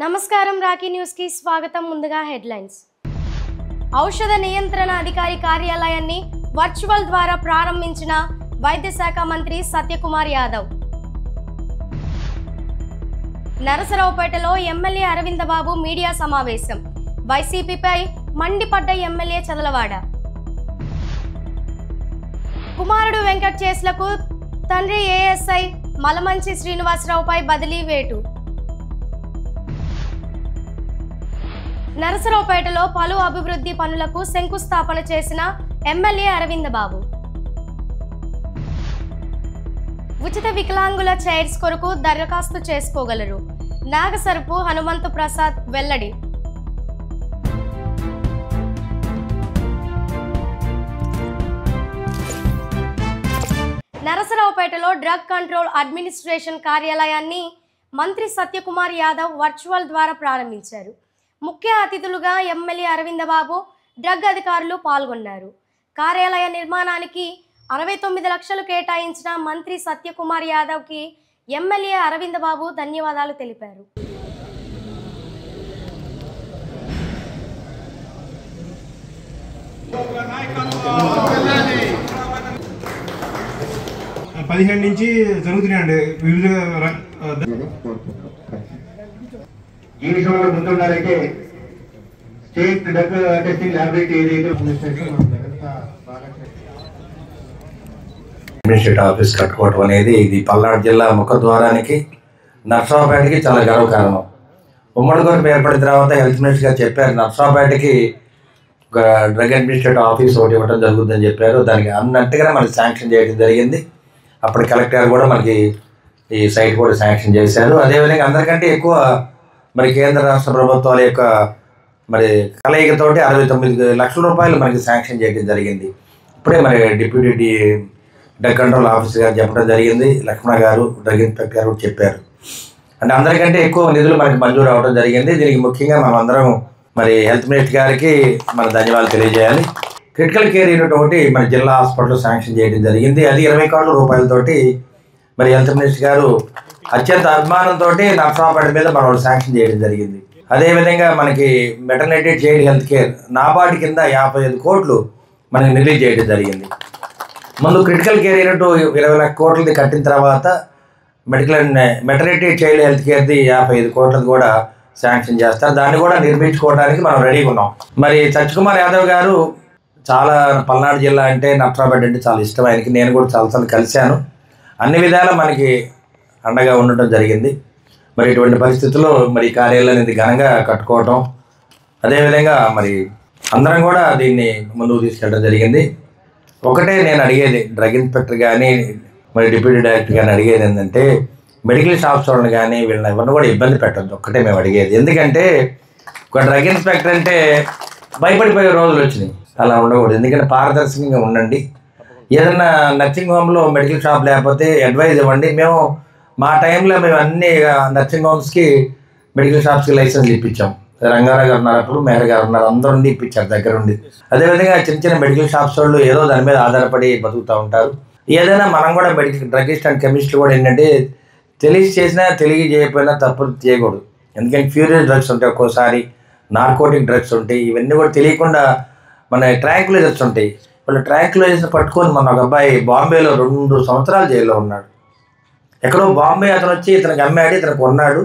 నమస్కారం Rocky news కి స్వాగతం. ముందుగా హెడ్లైన్స్. ఔషధ నియంత్రణ అధికారి కార్యాలయాన్ని వర్చువల్ ద్వారా ప్రారంభించిన వైద్య శాఖ మంత్రి సత్యకుమార్ యాదవ్. నరసరావుపేటలో ఎమ్మెల్యే అరవింద బాబు మీడియా సమావేశం. వైసీపీపై మండిపడ్డ ఎమ్మెల్యే చదలవాడ. కుమారుడు వెంకట్ చేస్లకు తండ్రి ఏఎస్ఐ మలమంచి శ్రీనివాసరావుపై బదిలీ వేటు. నరసరావుపేటలో పలు అభివృద్ధి పనులకు శంకుస్థాపన చేసిన ఎమ్మెల్యే అరవింద బాబు. ఉచిత వికలాంగుల చైర్స్ కొరకు దరఖాస్తు చేసుకోగలరు. నాగసరపు హనుమంతు ప్రసాద్ వెల్లడి. నరసరావుపేటలో డ్రగ్ కంట్రోల్ అడ్మినిస్ట్రేషన్ కార్యాలయాన్ని మంత్రి సత్యకుమార్ యాదవ్ వర్చువల్ ద్వారా ప్రారంభించారు. ముఖ్య అతిథులుగా ఎమ్మెల్యే అరవింద బాబు, డ్రగ్ అధికారులు పాల్గొన్నారు. కార్యాలయ నిర్మాణానికి 69 లక్షలు కేటాయించిన మంత్రి సత్యకుమార్ యాదవ్కి ఎమ్మెల్యే అరవింద బాబు ధన్యవాదాలు తెలిపారు. నుంచి జరుగుతున్నాయండి వివిధ ఈ విషయంలో ముందున్నారైతే state drug testing laboratory administrative office కట్టుకోవడం అనేది ఇది పల్నాడు జిల్లా ముఖద్వారానికి నర్సరావుపేటకి చాలా గర్వకారణం. ఉమ్మడి గవర్నమెంట్ ఏర్పడిన తర్వాత హెల్త్ మినిస్టర్ గారు చెప్పారు నర్సరావుపేటకి ఒక డ్రగ్ అడ్మినిస్ట్రేటివ్ ఆఫీస్ ఒకటి ఇవ్వడం జరుగుతుందని చెప్పారు. దానికి అన్నట్టుగానే మనకి శాంక్షన్ చేయడం జరిగింది. అప్పుడు కలెక్టర్ కూడా మనకి ఈ సైట్ కూడా శాంక్షన్ చేశారు. అదేవిధంగా అందరికంటే ఎక్కువ మరి కేంద్ర రాష్ట్ర ప్రభుత్వాల యొక్క మరి కలయికతోటి 69 లక్షల రూపాయలు మనకి శాంక్షన్ చేయడం జరిగింది. ఇప్పుడే మరి డిప్యూటీ డ్రగ్ కంట్రోల్ ఆఫీసర్ గారు చెప్పడం జరిగింది. లక్ష్మణ గారు డ్రగ్ ఇన్స్పెక్టర్ గారు చెప్పారు. అంటే అందరికంటే ఎక్కువ నిధులు మనకి మంజూరు అవ్వడం జరిగింది. దీనికి ముఖ్యంగా మనం అందరం మరి హెల్త్ మినిస్టర్ గారికి మన ధన్యవాదాలు తెలియజేయాలి. క్రిటికల్ కేర్ యూనిట్ ఒకటి మన జిల్లా హాస్పిటల్ శాంక్షన్ చేయడం జరిగింది. అది 20 కోట్ల రూపాయలతోటి మరి హెల్త్ మినిస్టర్ గారు అత్యంత అభిమానంతో నర్సరావుపేట మీద మనం శాంక్షన్ చేయడం జరిగింది. అదేవిధంగా మనకి maternity child health care NABARD కింద 55 కోట్లు మనకి రిలీజ్ చేయడం జరిగింది. ముందు క్రిటికల్ కేర్ యూనిట్ 20 లక్షల కోట్లది కట్టిన తర్వాత మెటర్నిటీ చైల్డ్ హెల్త్ కేర్ది 55 కోట్లది కూడా శాంక్షన్ చేస్తారు. దాన్ని కూడా నిర్మించుకోవడానికి మనం రెడీగా ఉన్నాం. మరి సత్యకుమార్ యాదవ్ గారు చాలా పల్నాడు జిల్లా అంటే నర్సరావుపేట అంటే చాలా ఇష్టం ఆయనకి. నేను కూడా చాలాసార్లు కలిశాను. అన్ని విధాలా మనకి అండగా ఉండటం జరిగింది. మరి ఇటువంటి పరిస్థితుల్లో మరి కార్యాలయాన్ని ఘనంగా కట్టుకోవటం, అదేవిధంగా మరి అందరం కూడా దీన్ని ముందుకు తీసుకెళ్ళడం జరిగింది. ఒకటే నేను అడిగేది డ్రగ్ ఇన్స్పెక్టర్ కానీ మరి డిప్యూటీ డైరెక్టర్ కానీ అడిగేది ఏంటంటే మెడికల్ షాప్స్ వాళ్ళని కానీ వీళ్ళని ఎవరిని కూడా ఇబ్బంది పెట్టద్దు. ఒక్కటే మేము అడిగేది. ఎందుకంటే ఒక డ్రగ్ ఇన్స్పెక్టర్ అంటే భయపడిపోయే రోజులు వచ్చినాయి. అలా ఉండకూడదు. ఎందుకంటే పారదర్శకంగా ఉండండి. ఏదన్నా నర్సింగ్ హోమ్లో మెడికల్ షాప్ లేకపోతే అడ్వైజ్ ఇవ్వండి. మేము మా టైంలో మేము అన్ని నర్సింగ్ హోమ్స్కి మెడికల్ షాప్స్కి లైసెన్స్ ఇప్పించాం. రంగారావు గారు ఉన్నారు, అప్పుడు మేర గారు ఉన్నారు, అందరూ ఉండి ఇప్పించారు దగ్గరుండి. అదేవిధంగా చిన్న చిన్న మెడికల్ షాప్స్ వాళ్ళు ఏదో దాని మీద ఆధారపడి బతుకుతూ ఉంటారు. ఏదైనా మనం కూడా మెడికల్ డ్రగిస్ట్ అండ్ కెమిస్ట్లు కూడా ఏంటంటే తెలిసి చేసినా తెలియజేయకపోయినా తప్పులు చేయకూడదు. ఎందుకంటే ఫ్యూరియస్ డ్రగ్స్ ఉంటాయి, ఒక్కోసారి నార్కోటిక్ డ్రగ్స్ ఉంటాయి. ఇవన్నీ కూడా తెలియకుండా మన ట్రాంక్యులైజర్స్ ఉంటాయి. వాళ్ళు ట్రాంక్యులైజర్స్ పట్టుకొని మన ఒక అబ్బాయి బాంబేలో 2 సంవత్సరాలు జైల్లో ఉన్నాడు. ఎక్కడో బాంబే అతను వచ్చి ఇతనికి అమ్మాడు, ఇతనికి కొన్నాడు.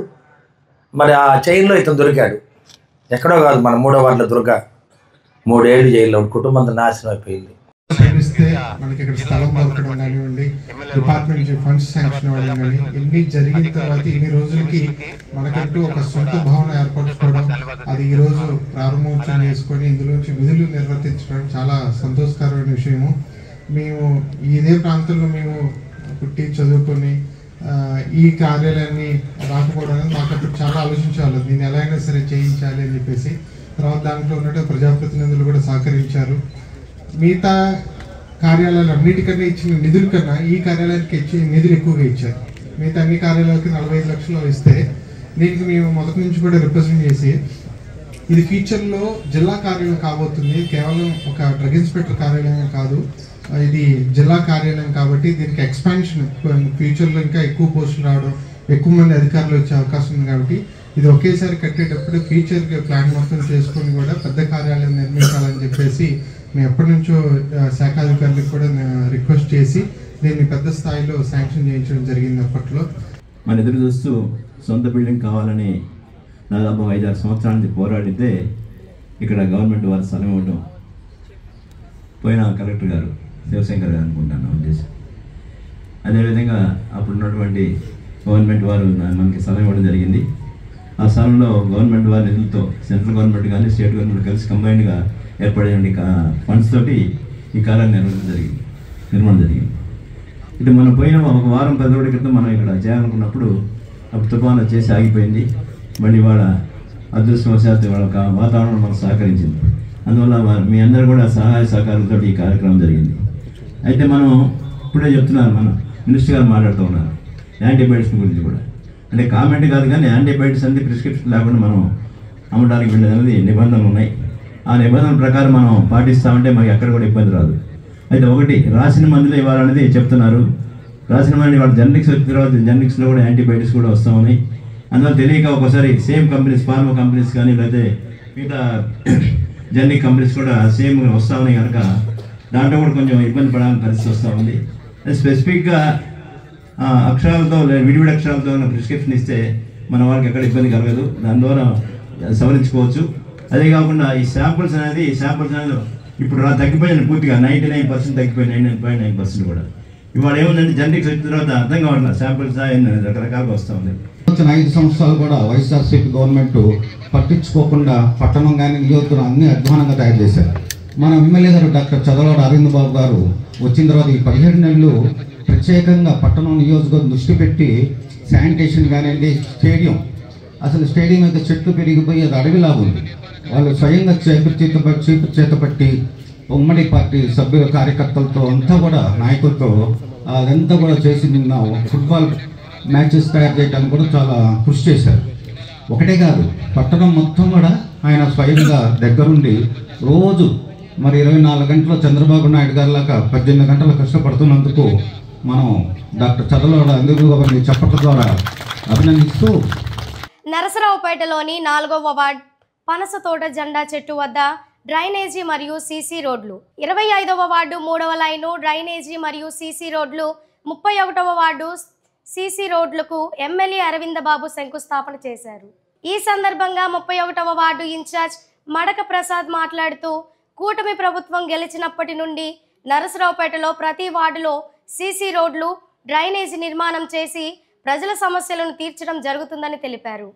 మరి ఆ చైన్లో ఇతను దొరికాడు. ఎక్కడో కాదు మన 3వ వార్డులో దొరక 3 ఏళ్ళు జైల్లో కుటుంబం నాశనం అయిపోయింది. మనకి ఇక్కడ స్థలం దొరకడం కానివ్వండి, డిపార్ట్మెంట్ నుంచి ఫండ్స్ శాంక్షన్ అవ్వడం కానీ ఇన్ని జరిగిన తర్వాత ఇన్ని రోజులకి మనకంటూ ఒక సొంత భవనం ఏర్పరచుకోవడం, అది ఈ రోజు ప్రారంభోత్సవం చేసుకొని ఇందులోంచి విధులు నిర్వర్తించడం చాలా సంతోషకరమైన విషయము. మేము ఇదే ప్రాంతంలో మేము పుట్టి చదువుకొని ఈ కార్యాలయాన్ని రాకపోవడానికి మాకు అప్పుడు చాలా ఆలోచించాలి. దీన్ని ఎలా అయినా సరే చేయించాలి అని చెప్పేసి. తర్వాత దాంట్లో ఉన్నట్టు ప్రజాప్రతినిధులు కూడా సహకరించారు. మిగతా కార్యాలయాలు అన్నిటికన్నా ఇచ్చిన నిధుల కన్నా ఈ కార్యాలయానికి ఇచ్చిన నిధులు ఎక్కువగా ఇచ్చారు. మిగతా అన్ని కార్యాలయాలకి 45 లక్షలు ఇస్తే దీనికి మేము మొదటి నుంచి కూడా రిప్రజెంట్ చేసి ఇది ఫ్యూచర్లో జిల్లా కార్యాలయం కాబోతుంది. కేవలం ఒక డ్రగ్ ఇన్స్పెక్టర్ కార్యాలయం కాదు, ఇది జిల్లా కార్యాలయం కాబట్టి దీనికి ఎక్స్పాన్షన్ ఫ్యూచర్లో ఇంకా ఎక్కువ పోస్టులు రావడం, ఎక్కువ మంది అధికారులు వచ్చే అవకాశం ఉంది. కాబట్టి ఇది ఒకేసారి కట్టేటప్పుడు ఫ్యూచర్ ప్లాన్ మొత్తం చేసుకొని కూడా పెద్ద కార్యాలయం నిర్మించాలని చెప్పేసి మేము ఎప్పటి నుంచో శాఖాధికారులకు కూడా రిక్వెస్ట్ చేసి దీన్ని పెద్ద స్థాయిలో శాంక్షన్ చేయించడం జరిగింది. అప్పట్లో మన ఎదురు చూస్తూ సొంత బిల్డింగ్ కావాలని దాదాపు 5-6 సంవత్సరాల నుంచి పోరాడితే ఇక్కడ గవర్నమెంట్ వారు స్థలం ఇవ్వడం, పోయిన కలెక్టర్ గారు శివశంకర్ గారు అనుకుంటాను ఉద్దేశం. అదేవిధంగా అప్పుడున్నటువంటి గవర్నమెంట్ వారు మనకి స్థలం ఇవ్వడం జరిగింది. ఆ స్థలంలో గవర్నమెంట్ వారి నిధులతో సెంట్రల్ గవర్నమెంట్ కానీ స్టేట్ గవర్నమెంట్ కలిసి కంబైన్డ్గా ఏర్పడిన ఫండ్స్ తోటి ఈ కార్యాలయం నిర్మాణం జరిగింది. ఇటు మనం పోయిన ఒక వారం 10 రోజుల క్రితం మనం ఇక్కడ చేయాలనుకున్నప్పుడు అప్పుడు తుఫాను వచ్చేసి ఆగిపోయింది. మళ్ళీ వాళ్ళ అదృష్టవశాత్తు వాళ్ళ వాతావరణం మనకు సహకరించింది. అందువల్ల మీ అందరూ కూడా సహాయ సహకారంతో ఈ కార్యక్రమం జరిగింది. అయితే మనం ఇప్పుడే చెప్తున్నారు, మన మినిస్టర్ గారు మాట్లాడుతూ ఉన్నారు యాంటీబయాటిక్స్ గురించి కూడా. అంటే కామెంట్ కాదు కానీ యాంటీబయాటిక్స్ అనేది ప్రిస్క్రిప్షన్ లేకుండా మనం అమ్మడానికి వెళ్ళేది నిబంధనలు ఉన్నాయి. ఆ నిబంధనల ప్రకారం మనం పాటిస్తామంటే మనకి ఎక్కడ కూడా ఇబ్బంది రాదు. అయితే ఒకటి రాసిన మందులు ఇవ్వాలనేది చెప్తున్నారు. రాసిన మంది వాళ్ళు జెనరిక్స్ వచ్చిన తర్వాత జెనరిక్స్లో కూడా యాంటీబయాటిక్స్ కూడా వస్తామని, అందువల్ల తెలియక ఒకసారి సేమ్ కంపెనీస్ ఫార్మా కంపెనీస్ కానీ లేకపోతే మిగతా జెనరిక్ కంపెనీస్ కూడా సేమ్ వస్తామని కనుక దాంట్లో కూడా కొంచెం ఇబ్బంది పడాలని పరిస్థితి వస్తూ ఉంది. స్పెసిఫిక్గా అక్షరాలతో విడివిడి అక్షరాలతో ఉన్న ప్రిస్క్రిప్షన్ ఇస్తే మన వాళ్ళకి ఎక్కడ ఇబ్బంది కలగదు, దాని ద్వారా సవరించుకోవచ్చు. అదే కాకుండా ఈ శాంపుల్స్ అనేది ఇప్పుడు తగ్గిపోయింది పూర్తిగా 99% తగ్గిపోయింది, 99.9% కూడా. ఇవాళ ఏముందంటే జెనరిక్స్ వచ్చిన తర్వాత అర్థం కావట్లేదు, శాంపుల్స్ రకరకాలుగా వస్తూ ఉంది. వచ్చిన 5 సంవత్సరాలు కూడా వైఎస్ఆర్సీపీ గవర్నమెంట్ పట్టించుకోకుండా పట్టణం కానీ నియోజకవర్గం అన్ని అధ్వానంగా తయారు చేశారు. మన ఎమ్మెల్యే గారు డాక్టర్ చదలవాడ అరవింద్ బాబు గారు వచ్చిన తర్వాత ఈ 17 నెలలు ప్రత్యేకంగా పట్టణం నియోజకవర్గం దృష్టి పెట్టి శానిటేషన్ కానివ్వండి, స్టేడియం అయితే చెట్లు పెరిగిపోయి అది అడవిలాగా ఉంది. వాళ్ళు స్వయంగా చీపు చేతపట్టి ఉమ్మడి పార్టీ సభ్యుల కార్యకర్తలతో అంతా కూడా నాయకులతో అదంతా కూడా చేసి నిన్న ఫుట్బాల్ మ్యాచెస్ తయారు చేయడానికి కూడా చాలా కృషి చేశారు. ఒకటే కాదు, పట్టణం మొత్తం కూడా ఆయన స్వయంగా దగ్గరుండి రోజు మరి 24 గంటలు చంద్రబాబు నాయుడు గారి లాగా 18 గంటలు కష్టపడుతున్నందుకు మనం డాక్టర్ చదలవాడ అందరూ గారిని చెప్పడం ద్వారా అభినందిస్తూ నరసరావుపేటలోని 4వ వార్డ్ పనసతోట జెండా చెట్టు వద్ద డ్రైనేజీ మరియు సీసీ రోడ్లు, 25వ వార్డు 3వ లైను డ్రైనేజీ మరియు సీసీ రోడ్లు, 31వ వార్డు సీసీ రోడ్లకు ఎమ్మెల్యే అరవింద బాబు శంకుస్థాపన చేశారు. ఈ సందర్భంగా 31వ వార్డు ఇన్ఛార్జ్ మడక ప్రసాద్ మాట్లాడుతూ, కూటమి ప్రభుత్వం గెలిచినప్పటి నుండి నరసరావుపేటలో ప్రతి వార్డులో సీసీ రోడ్లు, డ్రైనేజీ నిర్మాణం చేసి ప్రజల సమస్యలను తీర్చడం జరుగుతుందని తెలిపారు.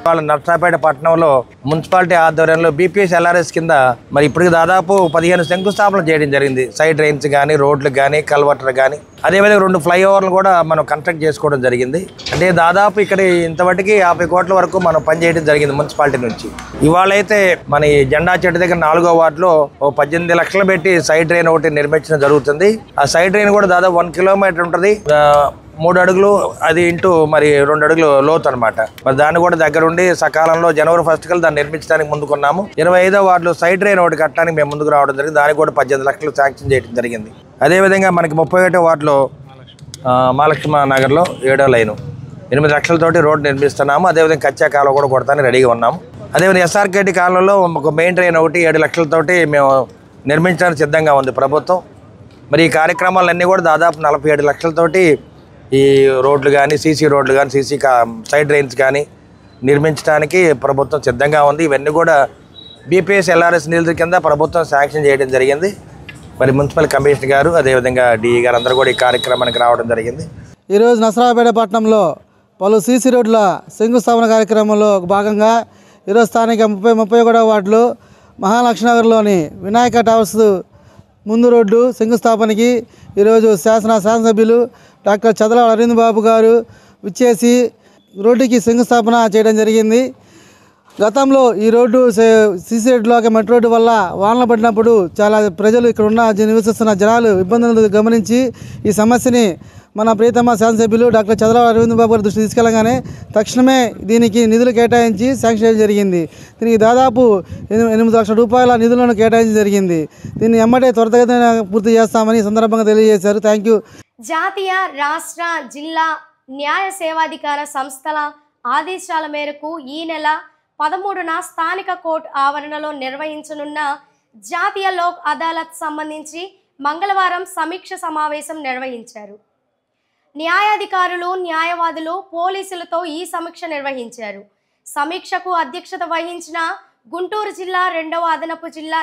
వాళ్ళ నర్సరావుపేట పట్టణంలో మున్సిపాలిటీ ఆధ్వర్యంలో బీపీఎస్ ఎల్ఆర్ఎస్ కింద మరి ఇప్పటికి దాదాపు 15 శంకుస్థాపనలు చేయడం జరిగింది. సైడ్ డ్రైన్స్ కానీ, రోడ్లు కానీ, కల్వర్టర్ కానీ, అదేవిధంగా 2 ఫ్లైఓవర్లు కూడా మనం కన్స్ట్రక్ట్ చేసుకోవడం జరిగింది. అంటే దాదాపు ఇక్కడ ఇంతవరకు 50 కోట్ల వరకు మనం పనిచేయడం జరిగింది మున్సిపాలిటీ నుంచి. ఇవాళ అయితే మన ఈ జెండా చెట్టు దగ్గర 4వ వార్డులో 18 లక్షలు పెట్టి సైడ్ డ్రైన్ ఒకటి నిర్మించడం జరుగుతుంది. ఆ సైడ్ డ్రైన్ కూడా దాదాపు 1 కిలోమీటర్ ఉంటుంది, 3 అడుగులు, అది ఇంటూ మరి 2 అడుగులు లోతు అనమాట. మరి దాన్ని కూడా దగ్గరుండి సకాలంలో జనవరి 1 కల్లా దాన్ని నిర్మించడానికి ముందుకున్నాము. 25వ వార్డులో సైడ్ డ్రైన్ ఒకటి కట్టడానికి మేము ముందుకు రావడం జరిగింది. దానికి కూడా 18 లక్షలు శాంక్షన్ చేయడం జరిగింది. అదేవిధంగా మనకి 31వ వార్డులో మహాలక్ష్మ నగర్లో 7వ లైను 8 లక్షలతోటి రోడ్డు నిర్మిస్తున్నాము. అదేవిధంగా కచ్చా కాలువ కూడా కొడతానికి రెడీగా ఉన్నాము. అదేవిధంగా ఎస్ఆర్కేటీ కాలంలో ఒక మెయిన్ డ్రైన్ ఒకటి 7 లక్షలతోటి మేము నిర్మించడానికి సిద్ధంగా ఉంది ప్రభుత్వం. మరి ఈ కార్యక్రమాలన్నీ కూడా దాదాపు 47 లక్షలతోటి ఈ రోడ్లు కానీ, సీసీ రోడ్లు కానీ, సీసీ సైడ్ డ్రైన్స్ కానీ నిర్మించడానికి ప్రభుత్వం సిద్ధంగా ఉంది. ఇవన్నీ కూడా బీపీఎస్ ఎల్ఆర్ఎస్ నిధుల కింద ప్రభుత్వం శాంక్షన్ చేయడం జరిగింది. మరి మున్సిపల్ కమిషనర్ గారు, అదేవిధంగా డిఈ గారు అందరూ కూడా ఈ కార్యక్రమానికి రావడం జరిగింది. ఈరోజు నరసరావుపేట పట్టణంలో పలు సీసీ రోడ్ల శంకుస్థాపన కార్యక్రమంలో భాగంగా ఈరోజు స్థానిక 31వ వార్డులో మహాలక్ష్మీనగర్లోని వినాయక టవర్స్ ముందు రోడ్డు శంకుస్థాపనకి ఈరోజు శాసనసభ్యులు డాక్టర్ చదలవాడ అరవింద్ బాబు గారు విచ్చేసి రోడ్డుకి శంకుస్థాపన చేయడం జరిగింది. గతంలో ఈ రోడ్డు సీసీ రోడ్డులోకి మట్టి రోడ్డు వల్ల వానలు పడినప్పుడు చాలా ప్రజలు ఇక్కడ ఉన్న నివసిస్తున్న జనాలు ఇబ్బందులు గమనించి ఈ సమస్యని మన ప్రియతమ శాసనసభ్యులు డాక్టర్ చదలవాడ అరవింద్ బాబు గారి దృష్టి తీసుకెళ్ళగానే తక్షణమే దీనికి నిధులు కేటాయించి శాంక్షన్ చేయడం జరిగింది. దీనికి దాదాపు 8 లక్షల రూపాయల నిధులను కేటాయించడం జరిగింది. దీన్ని ఎమ్మటే త్వరితగతిన పూర్తి చేస్తామని సందర్భంగా తెలియజేశారు. Thank you. జాతీయ, రాష్ట్ర, జిల్లా న్యాయ సేవాధికార సంస్థల ఆదేశాల మేరకు ఈ నెల 13న స్థానిక కోర్టు ఆవరణలో నిర్వహించనున్న జాతీయ లోక్ అదాలత్ సంబంధించి మంగళవారం సమీక్ష సమావేశం నిర్వహించారు. న్యాయాధికారులు, న్యాయవాదులు, పోలీసులతో ఈ సమీక్ష నిర్వహించారు. సమీక్షకు అధ్యక్షత వహించిన గుంటూరు జిల్లా 2వ అదనపు జిల్లా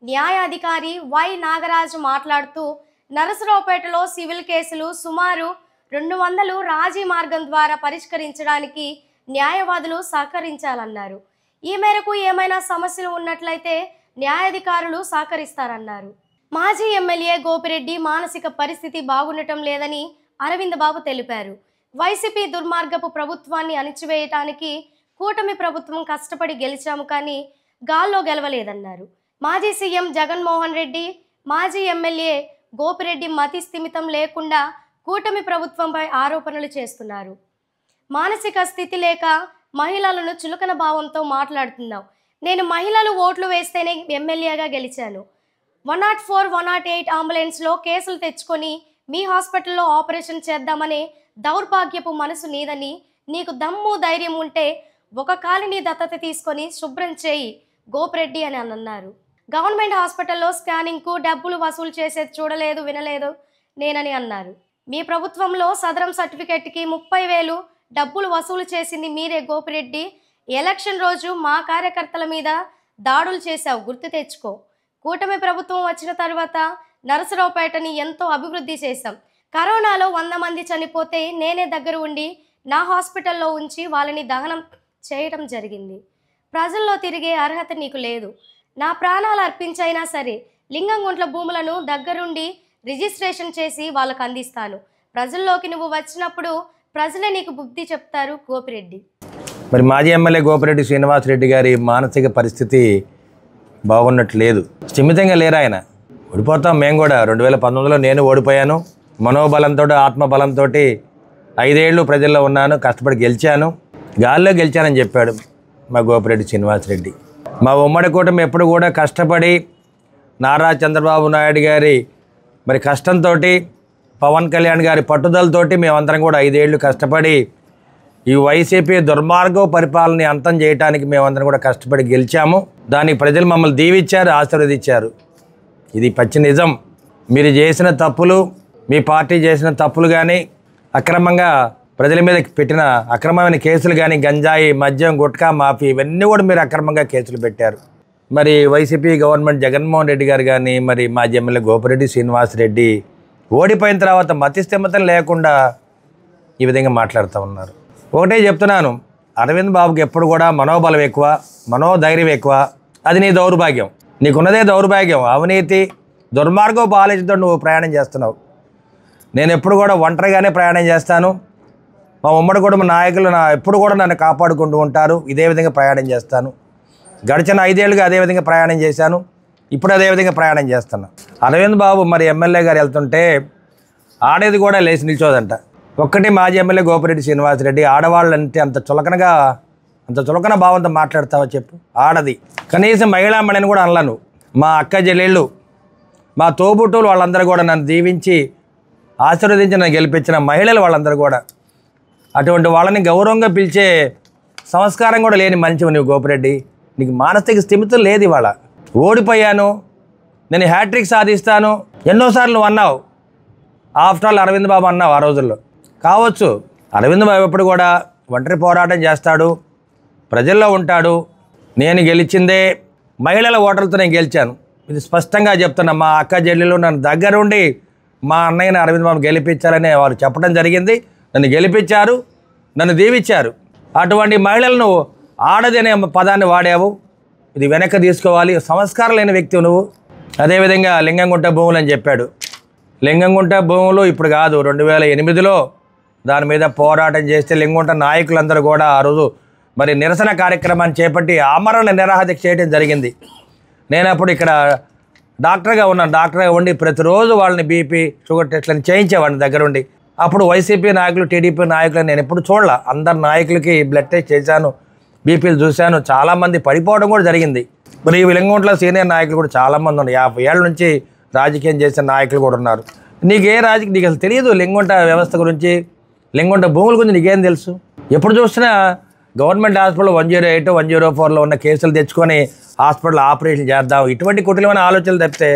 న్యాయాధికారి వై నాగరాజు మాట్లాడుతూ నరసరావుపేటలో సివిల్ కేసులు సుమారు 200 రాజీ మార్గం ద్వారా పరిష్కరించడానికి న్యాయవాదులు సహకరించాలన్నారు. ఈ మేరకు ఏమైనా సమస్యలు ఉన్నట్లయితే న్యాయాధికారులు సహకరిస్తారన్నారు. మాజీ ఎమ్మెల్యే గోపిరెడ్డి మానసిక పరిస్థితి బాగుండటం లేదని అరవింద్ బాబు తెలిపారు. వైసీపీ దుర్మార్గపు ప్రభుత్వాన్ని అణిచివేయటానికి కూటమి ప్రభుత్వం కష్టపడి గెలిచాము కానీ గాల్లో గెలవలేదన్నారు. మాజీ సీఎం జగన్మోహన్ రెడ్డి, మాజీ ఎమ్మెల్యే గోపిరెడ్డి మతి స్థిమితం లేకుండా కూటమి ప్రభుత్వంపై ఆరోపణలు చేస్తున్నారు. మానసిక స్థితి లేక మహిళలను చులకన భావంతో మాట్లాడుతున్నావు. నేను మహిళలు ఓట్లు వేస్తేనే ఎమ్మెల్యేగా గెలిచాను. 104, 108 అంబులెన్స్లో కేసులు తెచ్చుకొని మీ హాస్పిటల్లో ఆపరేషన్ చేద్దామనే దౌర్భాగ్యపు మనసు నీదని, నీకు దమ్ము ధైర్యం ఉంటే ఒక కాలిని దత్తత తీసుకొని శుభ్రం చేయి గోపిరెడ్డి అని అన్నారు. గవర్నమెంట్ హాస్పిటల్లో స్కానింగ్కు డబ్బులు వసూలు చేసేది చూడలేదు, వినలేదు నేనని అన్నారు. మీ ప్రభుత్వంలో సదరం సర్టిఫికెట్కి 30,000 డబ్బులు వసూలు చేసింది మీరే గోపిరెడ్డి. ఎలక్షన్ రోజు మా కార్యకర్తల మీద దాడులు చేశావు, గుర్తు తెచ్చుకో. కూటమి ప్రభుత్వం వచ్చిన తర్వాత నరసరావుపేటని ఎంతో అభివృద్ధి చేశాం. కరోనాలో 100 మంది చనిపోతే నేనే దగ్గర ఉండి నా హాస్పిటల్లో ఉంచి వాళ్ళని దహనం చేయడం జరిగింది. ప్రజల్లో తిరిగే అర్హత నీకు లేదు. నా ప్రాణాలు అర్పించైనా సరే లింగంగుంట్ల భూములను దగ్గరుండి రిజిస్ట్రేషన్ చేసి వాళ్ళకు అందిస్తాను. ప్రజల్లోకి నువ్వు వచ్చినప్పుడు ప్రజలే నీకు బుద్ధి చెప్తారు గోపిరెడ్డి. మరి మాజీ ఎమ్మెల్యే గోపిరెడ్డి శ్రీనివాసరెడ్డి గారి మానసిక పరిస్థితి బాగున్నట్లేదు, స్థిమితంగా లేరు ఆయన. ఓడిపోతాం మేము కూడా. 2019లో నేను ఓడిపోయాను. మనోబలంతో, ఆత్మబలంతో 5 ఏళ్ళు ప్రజల్లో ఉన్నాను, కష్టపడి గెలిచాను, గాల్లో గెలిచానని చెప్పాడు మా గోపిరెడ్డి శ్రీనివాసరెడ్డి. మా ఉమ్మడి కూటమి ఎప్పుడు కూడా కష్టపడి నారా చంద్రబాబు నాయుడు గారి మరి కష్టంతో, పవన్ కళ్యాణ్ గారి పట్టుదలతోటి మేమందరం కూడా 5 ఏళ్ళు కష్టపడి ఈ వైసీపీ దుర్మార్గ పరిపాలనని అంతం చేయడానికి మేమందరం కూడా కష్టపడి గెలిచాము. దానికి ప్రజలు మమ్మల్ని దీవించారు, ఆశీర్వదించారు. ఇది పచ్చి నిజం. మీరు చేసిన తప్పులు, మీ పార్టీ చేసిన తప్పులు కానీ, అక్రమంగా ప్రజల మీద పెట్టిన అక్రమమైన కేసులు కానీ, గంజాయి, మద్యం, గుట్కా మాఫీ, ఇవన్నీ కూడా మీరు అక్రమంగా కేసులు పెట్టారు. మరి వైసీపీ గవర్నమెంట్ జగన్మోహన్ రెడ్డి గారు కానీ, మరి మాజీ ఎమ్మెల్యే గోపిరెడ్డి శ్రీనివాసరెడ్డి ఓడిపోయిన తర్వాత మతిస్థిమితం లేకుండా ఈ విధంగా మాట్లాడుతూ ఉన్నారు. ఒకటే చెప్తున్నాను, అరవింద్ బాబుకి ఎప్పుడు కూడా మనోబలం ఎక్కువ, మనోధైర్యం ఎక్కువ. అది నీ దౌర్భాగ్యం, నీకున్నదే దౌర్భాగ్యం. అవినీతి, దుర్మార్గపు ఆలోచనతో నువ్వు ప్రయాణం చేస్తున్నావు. నేను ఎప్పుడు కూడా ఒంటరిగానే ప్రయాణం చేస్తాను. మా ఉమ్మడి కుటుంబ నాయకులు ఎప్పుడు కూడా నన్ను కాపాడుకుంటూ ఉంటారు. ఇదే విధంగా ప్రయాణం చేస్తాను. గడిచిన 5 ఏళ్ళుగా అదే విధంగా ప్రయాణం చేశాను, ఇప్పుడు అదే విధంగా ప్రయాణం చేస్తున్నా. అరవింద్ బాబు మరి ఎమ్మెల్యే గారు వెళ్తుంటే ఆడేది కూడా లేచి నిల్చోదంట. ఒక్కటి మాజీ ఎమ్మెల్యే గోపిరెడ్డి శ్రీనివాసరెడ్డి, ఆడవాళ్ళంటే అంత చులకన భావంతో మాట్లాడతావో చెప్పు. ఆడది కనీసం మహిళామణిని కూడా అనలను. మా అక్క చెల్లెళ్ళు, మా తోబుట్టులు వాళ్ళందరూ కూడా నన్ను దీవించి ఆశీర్వదించి నన్ను గెలిపించిన మహిళలు వాళ్ళందరూ కూడా, అటువంటి వాళ్ళని గౌరవంగా పిలిచే సంస్కారం కూడా లేని మంచివి నువ్వు గోపిరెడ్డి. నీకు మానసిక స్థిమితం లేదు. ఇవాళ ఓడిపోయాను, నేను హ్యాట్రిక్ సాధిస్తాను ఎన్నోసార్లు నువ్వు అన్నావు. ఆఫ్టర్ ఆల్ అరవింద్ బాబు అన్నావు ఆ రోజుల్లో. కావచ్చు, అరవింద్ బాబు ఎప్పుడు కూడా ఒంటరి పోరాటం చేస్తాడు, ప్రజల్లో ఉంటాడు. నేను గెలిచిందే మహిళల ఓటర్లతో నేను గెలిచాను, ఇది స్పష్టంగా చెప్తున్నా. మా అక్క చెల్లెలు నన్ను దగ్గరుండి మా అన్నయ్యని అరవింద్ బాబు గెలిపించాలని వారు చెప్పడం జరిగింది. నన్ను గెలిపించారు, నన్ను దీవించారు. అటువంటి మహిళలను ఆడది అనే పదాన్ని వాడావు, ఇది వెనక్కి తీసుకోవాలి. సంస్కారం లేని వ్యక్తి నువ్వు. అదేవిధంగా లింగంగుంట భూములు అని చెప్పాడు. లింగంగుంట భూములు ఇప్పుడు కాదు, 2008లో దాని మీద పోరాటం చేస్తే లింగంగుంట నాయకులందరూ కూడా ఆ రోజు మరి నిరసన కార్యక్రమాన్ని చేపట్టి ఆమరణ నిరాహారదీక్ష చేయడం జరిగింది. నేను అప్పుడు ఇక్కడ డాక్టర్గా ఉన్నాను. డాక్టర్గా ఉండి ప్రతిరోజు వాళ్ళని బీపీ, షుగర్ టెస్ట్లను చేయించేవాడిని దగ్గరుండి. అప్పుడు వైసీపీ నాయకులు, టీడీపీ నాయకులు నేను ఎప్పుడు చూడాల. అందరు నాయకులకి బ్లడ్ టెస్ట్ చేశాను, బీపీలు చూశాను. చాలామంది పడిపోవడం కూడా జరిగింది. మరి ఈ లింగంగుంటలో సీనియర్ నాయకులు కూడా చాలామంది ఉన్నారు. 50 ఏళ్ళ నుంచి రాజకీయం చేసిన నాయకులు కూడా ఉన్నారు. నీకు అసలు తెలియదు లింగుంట వ్యవస్థ గురించి, లింగుంట భూముల గురించి నీకేం తెలుసు? ఎప్పుడు చూసినా గవర్నమెంట్ హాస్పిటల్ 108, 104లో ఉన్న కేసులు తెచ్చుకొని హాస్పిటల్ ఆపరేషన్ చేద్దాం, ఇటువంటి కుటిలమైన ఆలోచనలు తప్పితే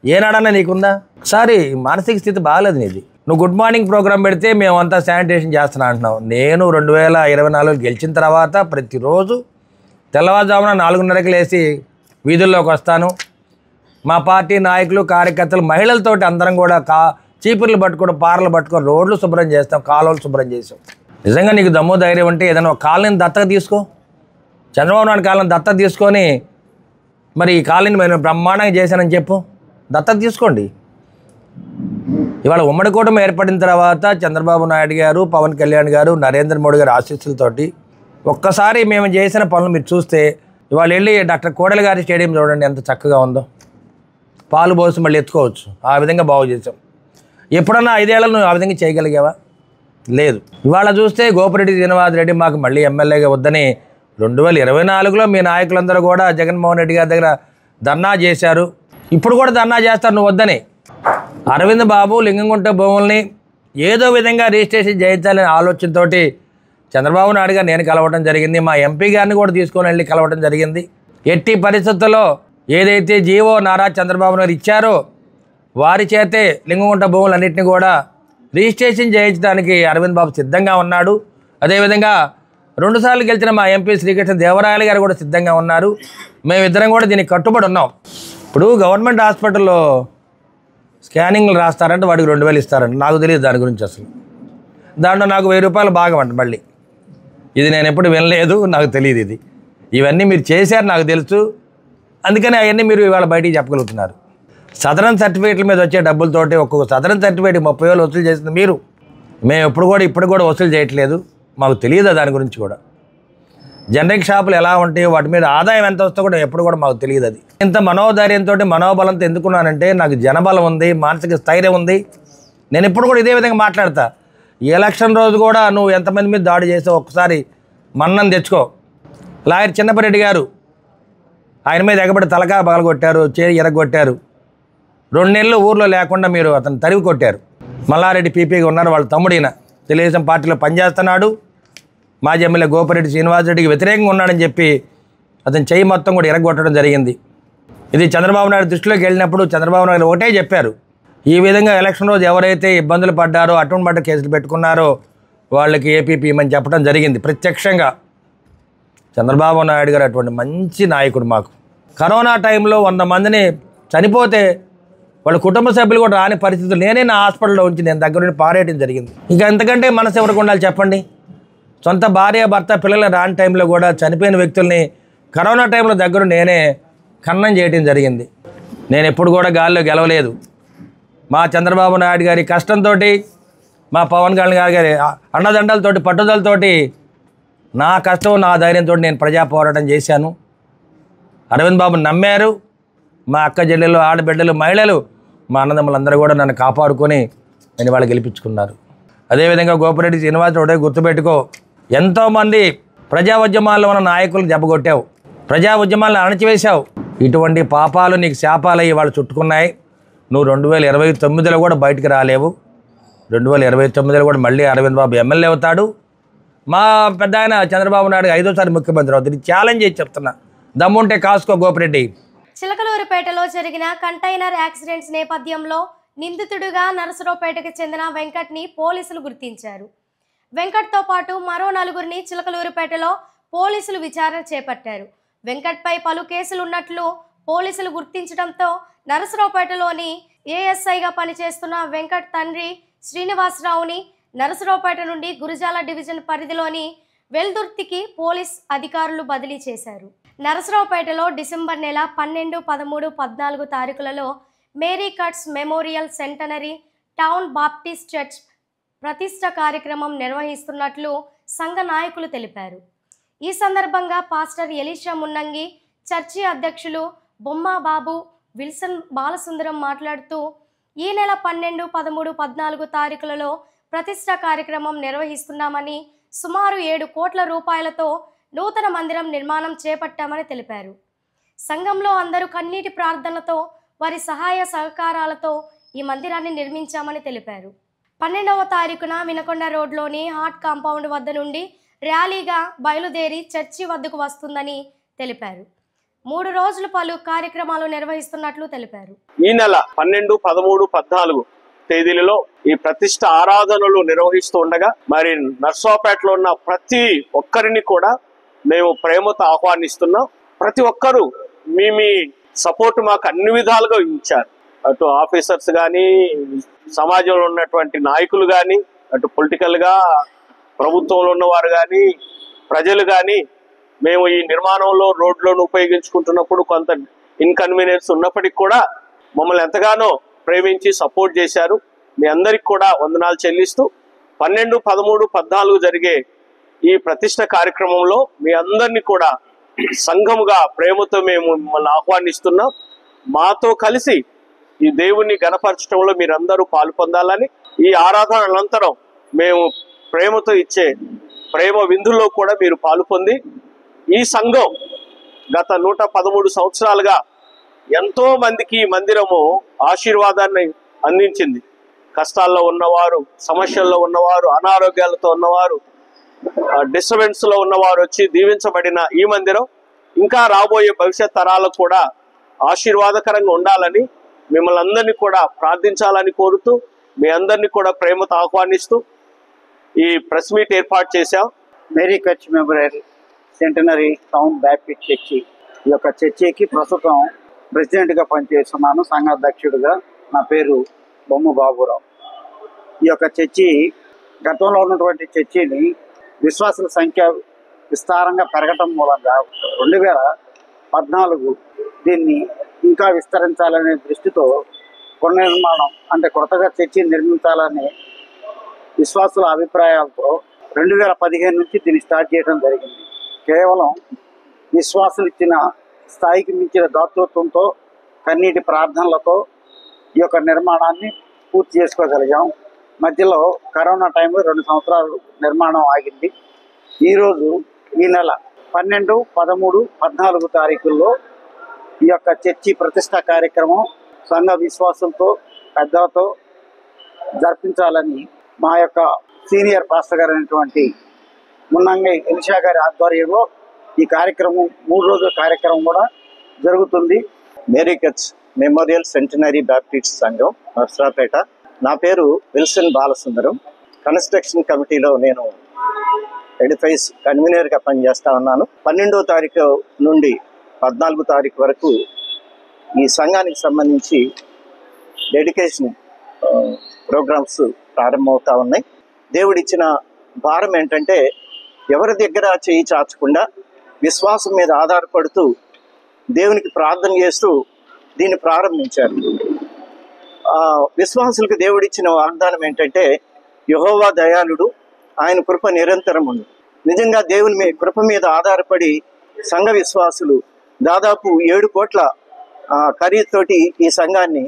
ఏనాడన్నా నీకుందా? ఒకసారి మానసిక స్థితి బాగాలేదు నీది. నువ్వు గుడ్ మార్నింగ్ ప్రోగ్రామ్ పెడితే మేమంతా శానిటేషన్ చేస్తున్నా అంటున్నావు. నేను 2024 గెలిచిన తర్వాత ప్రతిరోజు తెల్లవారుజామున 4:30కి లేచి వీధుల్లోకి వస్తాను. మా పార్టీ నాయకులు, కార్యకర్తలు, మహిళలతోటి అందరం కూడా చీపుర్లు పట్టుకొని, పారలు పట్టుకొని రోడ్లు శుభ్రం చేస్తాం, కాలువలు శుభ్రం చేసాం. నిజంగా నీకు దమ్ము ధైర్యం ఉంటే ఏదైనా ఒక కాలనీని దత్తత తీసుకో. చంద్రబాబు నాయుడు కాలనీ దత్తత తీసుకొని మరి ఈ కాలనీని మేము బ్రహ్మాండంగా చేశానని చెప్పు, దత్తత తీసుకోండి. ఇవాళ ఉమ్మడి కూటమి ఏర్పడిన తర్వాత చంద్రబాబు నాయుడు గారు, పవన్ కళ్యాణ్ గారు, నరేంద్ర మోడీ గారి ఆశీస్సులతోటి ఒక్కసారి మేము చేసిన పనులు మీరు చూస్తే, ఇవాళ వెళ్ళి డాక్టర్ కోడెల గారి స్టేడియం చూడండి ఎంత చక్కగా ఉందో. పాలు పోసి మళ్ళీ ఎత్తుకోవచ్చు, ఆ విధంగా బాగు చేసాం. ఎప్పుడన్నా 5 ఏళ్ళలో నువ్వు ఆ విధంగా చేయగలిగావా? లేదు. ఇవాళ చూస్తే గోపిరెడ్డి శ్రీనివాసరెడ్డి మాకు మళ్ళీ ఎమ్మెల్యేగా వద్దని 2024లో మీ నాయకులందరూ కూడా జగన్మోహన్ రెడ్డి గారి దగ్గర ధర్నా చేశారు. ఇప్పుడు కూడా ధర్నా చేస్తారు నువ్వు వద్దని. అరవింద్ బాబు లింగంగుంట భూముల్ని ఏదో విధంగా రిజిస్ట్రేషన్ చేయించాలనే ఆలోచనతోటి చంద్రబాబు నాయుడు గారు నేను కలవడం జరిగింది. మా ఎంపీ గారిని కూడా తీసుకొని వెళ్ళి కలవడం జరిగింది. ఎట్టి పరిస్థితుల్లో ఏదైతే జీవో నారా చంద్రబాబు నాయుడు ఇచ్చారో వారి చేతే లింగంగుంట భూములన్నింటినీ కూడా రిజిస్ట్రేషన్ చేయించడానికి అరవింద్ బాబు సిద్ధంగా ఉన్నాడు. అదేవిధంగా 2 సార్లు గెలిచిన మా ఎంపీ శ్రీకృష్ణ దేవరాయలు గారు కూడా సిద్ధంగా ఉన్నారు. మేమిద్దరం కూడా దీనికి కట్టుబడి ఉన్నాం. ఇప్పుడు గవర్నమెంట్ హాస్పిటల్లో స్కానింగ్లు రాస్తారంటే వాడికి 2000 ఇస్తారంట. నాకు తెలియదు దాని గురించి అసలు. దాంట్లో నాకు 1000 రూపాయలు భాగమంట. మళ్ళీ ఇది నేను ఎప్పుడు వినలేదు, నాకు తెలియదు. ఇది ఇవన్నీ మీరు చేశారు నాకు తెలుసు, అందుకని అవన్నీ మీరు ఇవాళ బయటికి చెప్పగలుగుతున్నారు. సదరన్ సర్టిఫికేట్ల మీద వచ్చే డబ్బులతోటి ఒక్కొక్క సదరన్ సర్టిఫికేట్ 30,000 వసూలు చేసింది మీరు. మేము ఇప్పుడు కూడా వసూలు చేయట్లేదు, మాకు తెలియదు దాని గురించి కూడా. జనరిక్ షాపులు ఎలా ఉంటాయో వాటి మీద ఆదాయం ఎంత వస్తుందో కూడా ఎప్పుడు కూడా మాకు తెలియదు. అది ఇంత మనోధైర్యంతో, మనోబలంతో ఎందుకున్నానంటే నాకు జనబలం ఉంది, మానసిక స్థైర్యం ఉంది. నేను ఎప్పుడు కూడా ఇదే విధంగా మాట్లాడతా. ఈ ఎలక్షన్ రోజు కూడా నువ్వు ఎంతమంది మీద దాడి చేసావు ఒక్కసారి మన్నం తెచ్చుకో. లాయర్ చిన్నపరెడ్డి గారు ఆయన మీద ఎగబడి తలకాయ పగలగొట్టారు, చేయి ఎరగొట్టారు. 2 నెలలు ఊర్లో లేకుండా మీరు అతను తరివి కొట్టారు. మల్లారెడ్డి పీపీగా ఉన్నారు, వాళ్ళ తమ్ముడిన తెలుగుదేశం పార్టీలో పనిచేస్తున్నాడు. మాజీ ఎమ్మెల్యే గోపిరెడ్డి శ్రీనివాసరెడ్డికి వ్యతిరేకంగా ఉన్నాడని చెప్పి అతని చెయ్యి మొత్తం కూడా ఎరగొట్టడం జరిగింది. ఇది చంద్రబాబు నాయుడు దృష్టిలోకి వెళ్ళినప్పుడు చంద్రబాబు నాయుడు ఒకటే చెప్పారు, ఈ విధంగా ఎలక్షన్ రోజు ఎవరైతే ఇబ్బందులు పడ్డారో, అటువంటి మట్ట కేసులు పెట్టుకున్నారో వాళ్ళకి ఏపీపీ ఇమ్మని చెప్పడం జరిగింది ప్రత్యక్షంగా. చంద్రబాబు నాయుడు గారు అటువంటి మంచి నాయకుడు. మాకు కరోనా టైంలో 100 మందిని చనిపోతే వాళ్ళ కుటుంబ సభ్యులు కూడా రాని పరిస్థితులు నేనే నా హాస్పిటల్లో ఉంచి నేను దగ్గర నుండి పారేయడం జరిగింది. ఇంకా ఎంతకంటే మనసు ఎవరికి ఉండాలి చెప్పండి? సొంత భార్య, భర్త, పిల్లలు రాని టైంలో కూడా చనిపోయిన వ్యక్తుల్ని కరోనా టైంలో దగ్గర నేనే ఖననం చేయడం జరిగింది. నేను ఎప్పుడు కూడా గాల్లో గెలవలేదు. మా చంద్రబాబు నాయుడు గారి కష్టంతో, మా పవన్ కళ్యాణ్ గారి అండదండలతోటి, పట్టుదలతోటి, నా కష్టం నా ధైర్యంతో నేను ప్రజా పోరాటం చేశాను. అరవింద్ బాబు నమ్మారు. మా అక్క చెల్లెలు, ఆడబిడ్డలు, మహిళలు, మా అన్నదమ్ములందరూ కూడా నన్ను కాపాడుకొని నేను వాళ్ళు గెలిపించుకున్నారు. అదేవిధంగా గోపిరెడ్డి శ్రీనివాసరెడ్డి గుర్తుపెట్టుకో, ఎంతోమంది ప్రజా ఉద్యమాల్లో ఉన్న నాయకులను దెబ్బకొట్టావు, ప్రజా ఉద్యమాలను అణచివేశావు. ఇటువంటి పాపాలు నీకు శాపాలయ్యి వాళ్ళు చుట్టుకున్నాయి. నువ్వు 2029లో కూడా బయటికి రాలేవు. 2029లో కూడా మళ్ళీ అరవింద్ బాబు ఎమ్మెల్యే అవుతాడు. మా పెద్ద ఆయన చంద్రబాబు నాయుడు 5వ సారి ముఖ్యమంత్రి అవుతుంది. ఛాలెంజ్ చేసి చెప్తున్నా, దమ్ముంటే కాసుకో గోపిరెడ్డి. చిలకలూరుపేటలో జరిగిన కంటైనర్ యాక్సిడెంట్స్ నేపథ్యంలో నిందితుడిగా నరసరావుపేటకు చెందిన వెంకట్ని పోలీసులు గుర్తించారు. వెంకట్తో పాటు మరో 4గురిని చిలకలూరుపేటలో పోలీసులు విచారణ చేపట్టారు. వెంకట్పై పలు కేసులున్నట్లు పోలీసులు గుర్తించడంతో నరసరావుపేటలోని ఏఎస్ఐగా పనిచేస్తున్న వెంకట్ తండ్రి శ్రీనివాసరావుని నరసరావుపేట నుండి గురజాల డివిజన్ పరిధిలోని వెల్దుర్తికి పోలీస్ అధికారులు బదిలీ చేశారు. నరసరావుపేటలో డిసెంబర్ నెల 12, 13, 14 తారీఖులలో Mary Cutts memorial centenary town Baptist church ప్రతిష్ట కార్యక్రమం నిర్వహిస్తున్నట్లు సంఘ నాయకులు తెలిపారు. ఈ సందర్భంగా పాస్టర్ ఎలీషా మున్నంగి, చర్చి అధ్యక్షులు బొమ్మా బాబు, విల్సన్ బాలసుందరం మాట్లాడుతూ ఈ నెల 12, 13, 14 తారీఖులలో ప్రతిష్ట కార్యక్రమం నిర్వహిస్తున్నామని, సుమారు 7 కోట్ల రూపాయలతో నూతన మందిరం నిర్మాణం చేపట్టామని తెలిపారు. సంఘంలో అందరూ కన్నీటి ప్రార్థనతో, వారి సహాయ సహకారాలతో ఈ మందిరాన్ని నిర్మించామని తెలిపారు. 12వ తారీఖున వినకొండ రోడ్లోని హార్ట్ కాంపౌండ్ వద్ద నుండి ర్యాలీగా బయలుదేరి చర్చి వద్దకు వస్తుందని తెలిపారు. 3 రోజులు పలు కార్యక్రమాలు నిర్వహిస్తున్నట్లు తెలిపారు. ఈ నెల 12, 13, 14 తేదీలలో ఈ ప్రతిష్ట ఆరాధనలు నిర్వహిస్తూ ఉండగా మరి నర్సాపేటలో ఉన్న ప్రతి ఒక్కరిని కూడా మేము ప్రేమతో ఆహ్వానిస్తున్నాం. ప్రతి ఒక్కరూ మీ సపోర్ట్ మాకు అన్ని విధాలుగా ఇచ్చారు. అటు ఆఫీసర్స్ కానీ, సమాజంలో ఉన్నటువంటి నాయకులు కానీ, అటు పొలిటికల్ గా ప్రభుత్వంలో ఉన్నవారు కానీ, ప్రజలు కానీ, మేము ఈ నిర్మాణంలో రోడ్లను ఉపయోగించుకుంటున్నప్పుడు కొంత ఇన్కన్వీనియన్స్ ఉన్నప్పటికీ కూడా మమ్మల్ని ఎంతగానో ప్రేమించి సపోర్ట్ చేశారు. మీ అందరికి కూడా వందనాలు చెల్లిస్తూ 12, 13, 14 జరిగే ఈ ప్రతిష్ట కార్యక్రమంలో మీ అందరినీ కూడా సంఘముగా ప్రేమతో మేము మిమ్మల్ని ఆహ్వానిస్తున్నాం. మాతో కలిసి ఈ దేవుణ్ణి గణపరచడంలో మీరందరూ పాలు పొందాలని, ఈ ఆరాధన అనంతరం మేము ప్రేమతో ఇచ్చే ప్రేమ విందుల్లో కూడా మీరు పాలు పొంది ఈ సంఘం గత 113 సంవత్సరాలుగా ఎంతో మందికి ఈ మందిరము ఆశీర్వాదాన్ని అందించింది. కష్టాల్లో ఉన్నవారు, సమస్యల్లో ఉన్నవారు, అనారోగ్యాలతో ఉన్నవారు, డిస్టర్బెన్స్ లో ఉన్నవారు వచ్చి దీవించబడిన ఈ మందిరం ఇంకా రాబోయే భవిష్యత్ తరాలకు కూడా ఆశీర్వాదకరంగా ఉండాలని మిమ్మల్ని అందరినీ కూడా ప్రార్థించాలని కోరుతూ మీ అందరినీ కూడా ప్రేమతో ఆహ్వానిస్తూ ఈ ప్రెస్ మీట్ ఏర్పాటు చేశాం. Mary Couch memorial centenary town Baptist church, ఈ యొక్క చర్చికి ప్రస్తుతం ప్రెసిడెంట్గా పనిచేస్తున్నాను, సంఘాధ్యక్షుడిగా. నా పేరు బొమ్మ బాబురావు. ఈ యొక్క చర్చి గతంలో ఉన్నటువంటి చర్చిని విశ్వాసుల సంఖ్య విస్తారంగా పెరగటం మూలంగా 2014 దీన్ని ఇంకా విస్తరించాలనే దృష్టితో పునర్నిర్మాణం అంటే కొత్తగా చర్చిని నిర్మించాలనే విశ్వాసుల అభిప్రాయాలతో 2015 నుంచి దీన్ని స్టార్ట్ చేయడం జరిగింది. కేవలం విశ్వాసులు ఇచ్చిన స్థాయికి మించిన దాతృత్వంతో, కన్నీటి ప్రార్థనలతో ఈ యొక్క నిర్మాణాన్ని పూర్తి చేసుకోగలిగాం. మధ్యలో కరోనా టైంలో 2 సంవత్సరాలు నిర్మాణం ఆగింది. ఈరోజు ఈ నెల 12, 13, 14 తారీఖుల్లో ఈ యొక్క చర్చి ప్రతిష్ట కార్యక్రమం సంఘ విశ్వాసులతో, పెద్దలతో జరిపించాలని మా యొక్క సీనియర్ పాస్టర్ గారు అయినటువంటి మున్నంగి ఎలిషా గారి ఆధ్వర్యంలో ఈ కార్యక్రమం 3 రోజుల కార్యక్రమం కూడా జరుగుతుంది. Mary Couch memorial centenary Baptist సంఘం నర్సరాపేట. నా పేరు విల్సన్ బాలసుందరం. కన్స్ట్రక్షన్ కమిటీలో నేను ఎడిఫైస్ కన్వీనర్గా పనిచేస్తా ఉన్నాను. 12వ తారీఖు నుండి 14వ తారీఖు వరకు ఈ సంఘానికి సంబంధించి డెడికేషన్ ప్రోగ్రామ్స్ ప్రారంభమవుతా ఉన్నాయి. దేవుడిచ్చిన భారం ఏంటంటే ఎవరి దగ్గర చేయి చాచకుండా విశ్వాసం మీద ఆధారపడుతూ దేవునికి ప్రార్థన చేస్తూ దీన్ని ప్రారంభించారు. విశ్వాసులకు దేవుడిచ్చిన వాగ్దానం ఏంటంటే యెహోవా దయాళుడు, ఆయన కృప నిరంతరం ఉంది. నిజంగా దేవుని కృప మీద ఆధారపడి సంఘ విశ్వాసులు దాదాపు 7 కోట్ల ఖరీదుతోటి ఈ సంఘాన్ని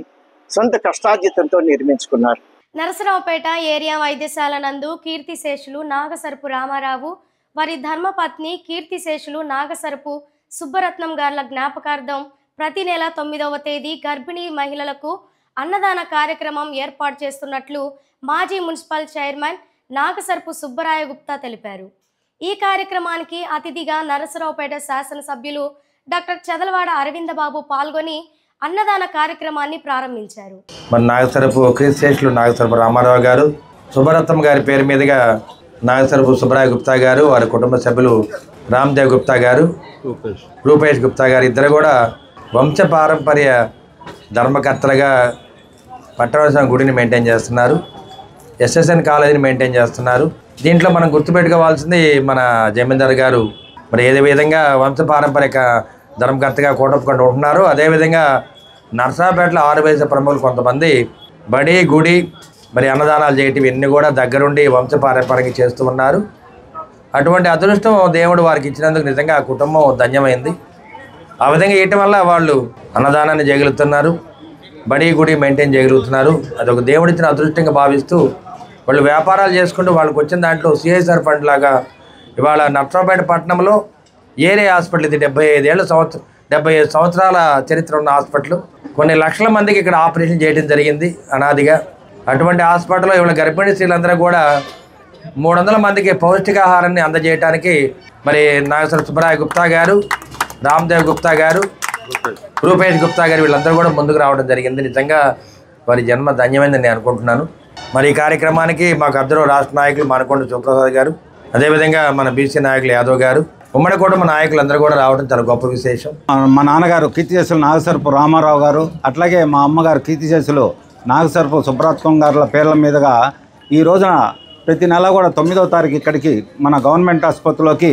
సొంత కష్టార్జితంతో నిర్మించుకున్నారు. నరసరావుపేట ఏరియా వైద్యశాల నందు కీర్తిశేషులు నాగసరపు రామారావు, వారి ధర్మపత్ని కీర్తిశేషులు నాగసరపు సుబ్బరత్నం గార్ల జ్ఞాపకార్థం ప్రతి నెల 9వ తేదీ గర్భిణీ మహిళలకు అన్నదాన కార్యక్రమం ఏర్పాటు చేస్తున్నట్లు మాజీ మున్సిపల్ చైర్మన్ నాగసరపు సుబ్బరాయ గుప్తా తెలిపారు. ఈ కార్యక్రమానికి అతిథిగా నరసరావుపేట శాసనసభ్యులు డాక్టర్ చదలవాడ అరవిందబాబు పాల్గొని అన్నదాన కార్యక్రమాన్ని ప్రారంభించారు. మరి నాగసరపు కీర్తిశేషులు నాగసరపు రామారావు గారు, సుబ్బరత్నం గారి పేరు మీదుగా నాగసరపు సుబ్బరాయ గుప్తా గారు, వారి కుటుంబ సభ్యులు రామ్దేవ్ గుప్తా గారు, రూపేష్ గుప్తా గారు ఇద్దరు కూడా వంశ పారంపర్య ధర్మకర్తలుగా పట్టణం గుడిని మెయింటైన్ చేస్తున్నారు. ఎస్ఎస్ఎన్ కాలేజీని మెయింటైన్ చేస్తున్నారు. దీంట్లో మనం గుర్తుపెట్టుకోవాల్సింది మన జమీందార్ గారు మరి ఏ విధంగా వంశ పారంపరిక ధర్మకర్తగా కోటప్పుకుంటూ ఉంటున్నారు. అదేవిధంగా నర్సాపేటలో 6 వయసు ప్రముఖులు కొంతమంది బడి గుడి మరి అన్నదానాలు చేయటం ఇవన్నీ కూడా దగ్గరుండి వంశ పారంపర్యంగా చేస్తూ ఉన్నారు. అటువంటి అదృష్టం దేవుడు వారికి ఇచ్చినందుకు నిజంగా ఆ కుటుంబం ధన్యమైంది. ఆ విధంగా చేయటం వల్ల వాళ్ళు అన్నదానాన్ని చేయగలుగుతున్నారు, బడి గుడి మెయింటైన్ చేయగలుగుతున్నారు. అదొక దేవుడిచ్చిన అదృష్టంగా భావిస్తూ వాళ్ళు వ్యాపారాలు చేసుకుంటూ వాళ్ళకి వచ్చిన దాంట్లో సిఎస్ఆర్ ఫండ్ లాగా ఇవాళ నర్సరావుపేట పట్టణంలో ఏరియా హాస్పిటల్ ఇది 75 సంవత్సరాల చరిత్ర ఉన్న హాస్పిటల్. కొన్ని లక్షల మందికి ఇక్కడ ఆపరేషన్ చేయడం జరిగింది అనాదిగా. అటువంటి హాస్పిటల్లో ఇవాళ గర్భిణీ స్త్రీలందరూ కూడా 300 మందికి పౌష్టికాహారాన్ని అందజేయడానికి మరి నాగేశ్వర సుబ్బరాయ గుప్తా గారు, రామ్దేవ్ గుప్తా గారు, రూపేష్ గుప్తా గారు వీళ్ళందరూ కూడా ముందుకు రావడం జరిగింది. నిజంగా వారి జన్మ ధన్యమైందని నేను అనుకుంటున్నాను. మరి ఈ కార్యక్రమానికి మాకు అందరూ రాష్ట్ర నాయకులు మానకొండ శివప్రసాద్ గారు, అదేవిధంగా మన బీసీ నాయకులు యాదవ్ గారు, ఉమ్మడి కుటుంబ నాయకులందరూ కూడా రావడం చాలా గొప్ప విశేషం. మా నాన్నగారు కీర్తిశేషులు నాగసరపు రామారావు గారు, అట్లాగే మా అమ్మగారు కీర్తిశేషులు నాగసరపు సుబ్రహ్మణ్యం గారుల పేర్ల మీదుగా ఈ రోజున ప్రతి నెల కూడా 9వ తారీఖు ఇక్కడికి మన గవర్నమెంట్ ఆసుపత్రిలోకి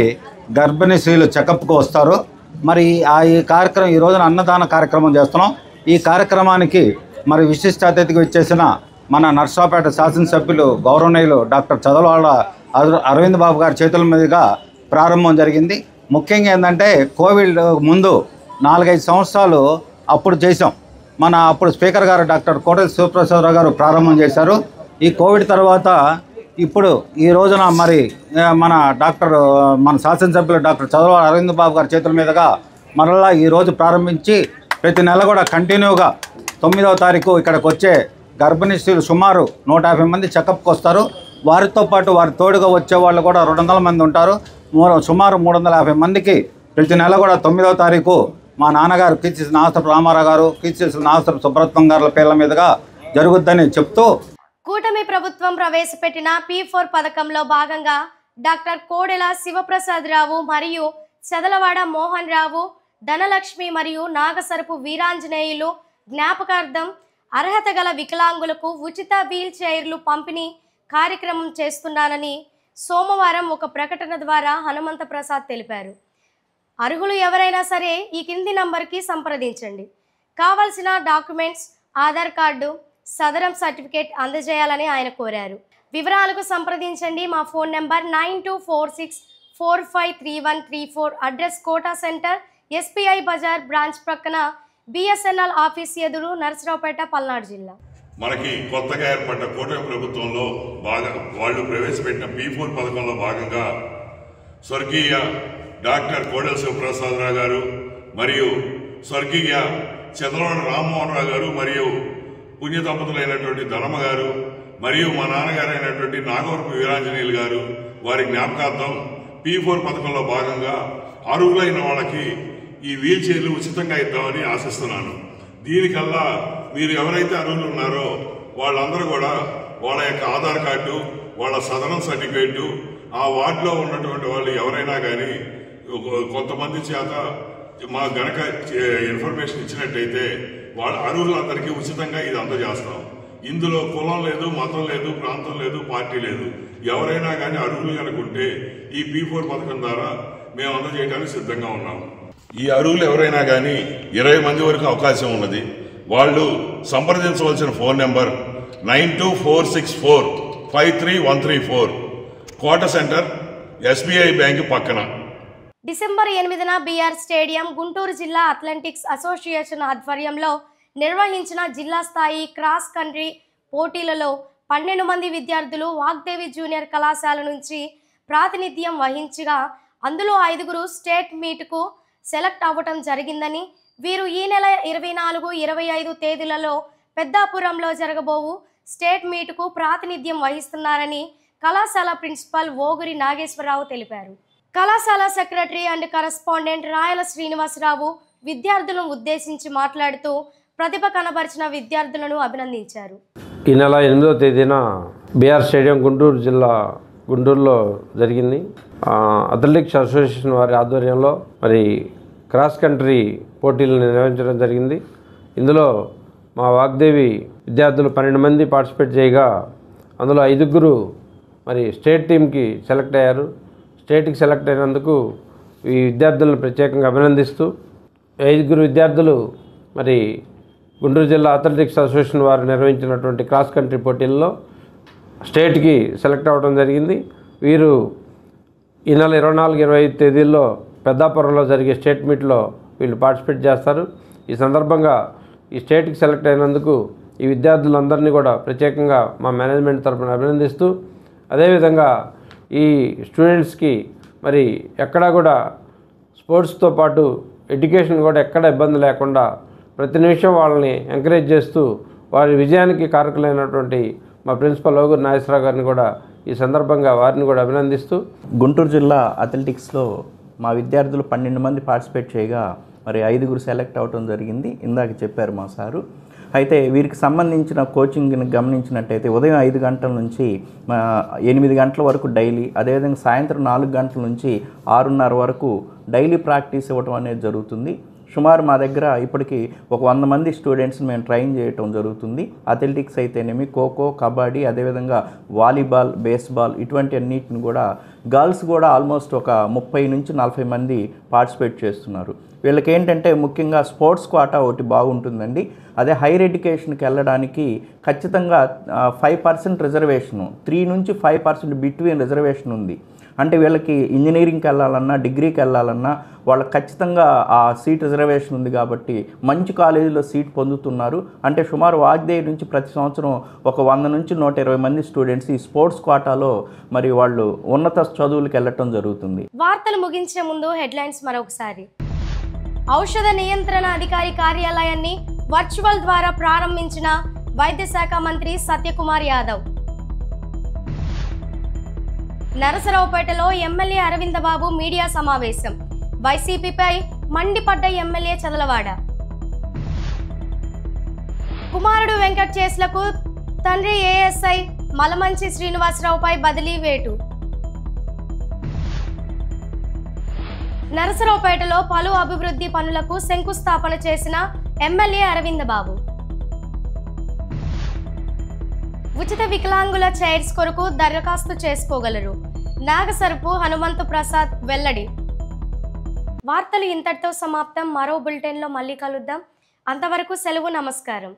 గర్భిణీ స్త్రీలు చెకప్కు వస్తారు. మరి ఈ కార్యక్రమం ఈ రోజున అన్నదాన కార్యక్రమం చేస్తున్నాం. ఈ కార్యక్రమానికి మరి విశిష్ట అతిథికి వచ్చేసిన మన నర్సాపేట శాసనసభ్యులు గౌరవనీయులు డాక్టర్ చదలవాడ అరవింద్ బాబు గారి చేతుల మీదుగా ప్రారంభం జరిగింది. ముఖ్యంగా ఏంటంటే కోవిడ్ ముందు 4-5 సంవత్సరాలు అప్పుడు చేసాం. మన అప్పుడు స్పీకర్ గారు డాక్టర్ కోటెల శివప్రసాదరావు గారు ప్రారంభం చేశారు. ఈ కోవిడ్ తర్వాత ఇప్పుడు ఈ రోజున మరి మన శాసనసభ్యులు డాక్టర్ చదలవాడ అరవింద్ బాబు గారి చేతుల మీదుగా మరలా ఈరోజు ప్రారంభించి ప్రతి నెల కూడా కంటిన్యూగా 9వ తారీఖు ఇక్కడికి వచ్చే గర్భిణీ స్త్రీలు సుమారు 150 మంది చెకప్కి వస్తారు. వారితో పాటు వారి తోడుగా వచ్చే వాళ్ళు కూడా 200 మంది ఉంటారు. సుమారు 350 మందికి ప్రతి నెల కూడా 9వ తారీఖు మా నాన్నగారు కీర్తిశేషులు నాగసరపు రామారావు గారు, కీర్తిశేషులు నాగసరపు సుబ్రహ్మణ్యం గారుల పేర్ల మీదుగా జరుగుద్దని చెప్తూ కూటమి ప్రభుత్వం ప్రవేశపెట్టిన P4 పథకంలో భాగంగా డాక్టర్ కోడెల శివప్రసాదరావు మరియు చదలవాడ మోహన్ రావు, ధనలక్ష్మి మరియు నాగసరపు వీరాంజనేయులు జ్ఞాపకార్థం అర్హత గల వికలాంగులకు ఉచిత వీల్ చైర్లు పంపిణీ కార్యక్రమం చేస్తున్నానని సోమవారం ఒక ప్రకటన ద్వారా హనుమంత ప్రసాద్ తెలిపారు. అర్హులు ఎవరైనా సరే ఈ కింది నంబర్కి సంప్రదించండి. కావాల్సిన documents Aadhaar card, Sadarem certificate అందజేయాలని ఆయన కోరారు. వివరాలకు సంప్రదించండి. మా phone number 9246453134. Address Kota centre, SBI బజార్ బ్రాంచ్ ప్రక్కన, BSNL ఆఫీస్ ఎదురు, నర్సరావుపేట, పల్నాడు జిల్లా. మనకి కొత్తగా ఏర్పడ్డ కూటమి ప్రభుత్వంలో వాళ్ళు ప్రవేశపెట్టిన P4 పథకంలో భాగంగా స్వర్గీయ డాక్టర్ కోడెల శివప్రసాదరావు గారు మరియు స్వర్గీయ చంద్రవాడ రామ్మోహన్ రావు గారు మరియు పుణ్య దంపతులైనటువంటి ధనమ్మ గారు మరియు మా నాన్నగారు అయినటువంటి నాగవరపు వీరాంజనేయులు గారు వారి జ్ఞాపకార్థం P4 పథకంలో భాగంగా అర్హులైన వాళ్ళకి ఈ వీల్ చైర్లు ఉచితంగా ఇద్దామని ఆశిస్తున్నాను. దీనికల్లా మీరు ఎవరైతే అర్హులు ఉన్నారో వాళ్ళందరూ కూడా వాళ్ళ యొక్క ఆధార్ కార్డు, వాళ్ళ సదనం సర్టిఫికేటు, ఆ వార్డులో ఉన్నటువంటి వాళ్ళు ఎవరైనా కానీ కొంతమంది చేత మా గనక ఇన్ఫర్మేషన్ ఇచ్చినట్టయితే వాళ్ళ అర్హులందరికీ ఉచితంగా ఇది అందజేస్తాం. ఇందులో కులం లేదు, మతం లేదు, ప్రాంతం లేదు, పార్టీ లేదు. ఎవరైనా కానీ అర్హులు కనుకుంటే ఈ P4 పథకం ద్వారా మేము అందజేయడానికి సిద్ధంగా ఉన్నాము. ఈ అర్హులు ఎవరైనా కానీ 20 మంది వరకు అవకాశం ఉన్నది. వాళ్ళు సంప్రదించవలసిన ఫోన్ నెంబర్ 9246453134, కోట సెంటర్, SBI బ్యాంకు పక్కన. డిసెంబర్ 8న BR స్టేడియం, గుంటూరు జిల్లా అథ్లెటిక్స్ అసోసియేషన్ ఆధ్వర్యంలో నిర్వహించిన జిల్లా స్థాయి క్రాస్ కంట్రీ పోటీలలో 12 మంది విద్యార్థులు వాగ్దేవి జూనియర్ కళాశాల నుంచి ప్రాతినిధ్యం వహించగా అందులో 5గురు స్టేట్ మీట్కు సెలెక్ట్ అవ్వటం జరిగిందని, వీరు ఈ నెల 24, 25 తేదీలలో పెద్దాపురంలో జరగబోవు స్టేట్ మీట్కు ప్రాతినిధ్యం వహిస్తున్నారని కళాశాల ప్రిన్సిపల్ ఓగురి నాగేశ్వరరావు తెలిపారు. కళాశాల సెక్రటరీ అండ్ కరస్పాండెంట్ రాయల శ్రీనివాసరావు విద్యార్థులను ఉద్దేశించి మాట్లాడుతూ ప్రతిభ కనబరిచిన విద్యార్థులను అభినందించారు. ఈ నెల 8వ తేదీన BR స్టేడియం గుంటూరులో జరిగింది. అథ్లెటిక్స్ అసోసియేషన్ వారి ఆధ్వర్యంలో మరి క్రాస్ కంట్రీ పోటీలను నిర్వహించడం జరిగింది. ఇందులో మా వాగ్దేవి విద్యార్థులు 12 మంది పార్టిసిపేట్ చేయగా అందులో 5గురు మరి స్టేట్ టీంకి సెలెక్ట్ అయ్యారు. స్టేట్కి సెలెక్ట్ అయినందుకు ఈ విద్యార్థులను ప్రత్యేకంగా అభినందిస్తూ 5గురు విద్యార్థులు మరి గుంటూరు జిల్లా అథ్లెటిక్స్ అసోసియేషన్ వారు నిర్వహించినటువంటి క్రాస్ కంట్రీ పోటీల్లో స్టేట్కి సెలెక్ట్ అవ్వడం జరిగింది. వీరు ఈ నెల 24, 25 తేదీల్లో పెద్దాపురంలో జరిగే స్టేట్ మీట్లో వీళ్ళు పార్టిసిపేట్ చేస్తారు. ఈ సందర్భంగా ఈ స్టేట్కి సెలెక్ట్ అయినందుకు ఈ విద్యార్థులందరినీ కూడా ప్రత్యేకంగా మా మేనేజ్మెంట్ తరఫున అభినందిస్తూ, అదేవిధంగా ఈ స్టూడెంట్స్కి మరి ఎక్కడా కూడా స్పోర్ట్స్తో పాటు ఎడ్యుకేషన్ కూడా ఎక్కడ ఇబ్బంది లేకుండా ప్రతి నిమిషం వాళ్ళని ఎంకరేజ్ చేస్తూ వారి విజయానికి కారకులైనటువంటి మా ప్రిన్సిపల్ ఓగూరు నాగేశ్వరరావు గారిని కూడా ఈ సందర్భంగా వారిని కూడా అభినందిస్తూ, గుంటూరు జిల్లా అథ్లెటిక్స్లో మా విద్యార్థులు 12 మంది పార్టిసిపేట్ చేయగా మరి 5 సెలెక్ట్ అవడం జరిగింది. ఇందాక చెప్పారు మా సారు. అయితే వీరికి సంబంధించిన కోచింగ్ని గమనించినట్టయితే ఉదయం 5 గంటల నుంచి 8 గంటల వరకు డైలీ, అదేవిధంగా సాయంత్రం 4 గంటల నుంచి 6:30 వరకు డైలీ ప్రాక్టీస్ ఇవ్వడం అనేది జరుగుతుంది. సుమారు మా దగ్గర ఇప్పటికి ఒక 100 మంది స్టూడెంట్స్ని మేము ట్రైన్ చేయటం జరుగుతుంది. అథ్లెటిక్స్ అయితేనేమి, ఖోఖో, కబడ్డీ, అదేవిధంగా వాలీబాల్, బేస్బాల్ ఇటువంటి అన్నిటిని కూడా గర్ల్స్ కూడా ఆల్మోస్ట్ ఒక 30 నుంచి 40 మంది పార్టిసిపేట్ చేస్తున్నారు. వీళ్ళకి ఏంటంటే ముఖ్యంగా స్పోర్ట్స్ కోటా ఒకటి బాగుంటుందండి. అదే హైయర్ ఎడ్యుకేషన్కి వెళ్ళడానికి ఖచ్చితంగా 5% రిజర్వేషను, 3 నుంచి 5% బిట్వీన్ రిజర్వేషన్ ఉంది. అంటే వీళ్ళకి ఇంజనీరింగ్కి వెళ్ళాలన్నా, డిగ్రీకి వెళ్ళాలన్నా వాళ్ళకి ఖచ్చితంగా ఆ సీట్ రిజర్వేషన్ ఉంది కాబట్టి మంచి కాలేజీలో సీట్ పొందుతున్నారు. అంటే సుమారు వాగ్దేవి నుంచి ప్రతి సంవత్సరం ఒక 100 నుంచి 120 మంది స్టూడెంట్స్ ఈ స్పోర్ట్స్ కోటాలో మరి వాళ్ళు ఉన్నత చదువులకు వెళ్ళటం జరుగుతుంది. వార్తలు ముగించే ముందు హెడ్లైన్స్ మరొకసారి. ఔషధ నియంత్రణ అధికారి కార్యాలయాన్ని వర్చువల్ ద్వారా ప్రారంభించిన వైద్య శాఖ మంత్రి సత్యకుమార్ యాదవ్. నరసరావుపేటలో ఎమ్మెల్యే అరవింద బాబు మీడియా సమావేశం. వైసీపీపై మండిపడ్డ ఎమ్మెల్యే చదలవాడ. కుమారుడు వెంకట్ చేస్లకు తండ్రి ఏఎస్ఐ మలమంచి శ్రీనివాసరావుపై బదిలీ వేటు. నరసరావుపేటలో పలు అభివృద్ధి పనులకు శంకుస్థాపన చేసిన ఎమ్మెల్యే అరవింద బాబు. ఉచిత వికలాంగుల చైర్స్ కొరకు దరఖాస్తు చేసుకోగలరు. నాగసరపు హనుమంతు ప్రసాద్ వెల్లడి. వార్తలు ఇంతటితో సమాప్తం. మరో బులెటిన్లో మళ్ళీ కలుద్దాం. అంతవరకు సెలవు. నమస్కారం.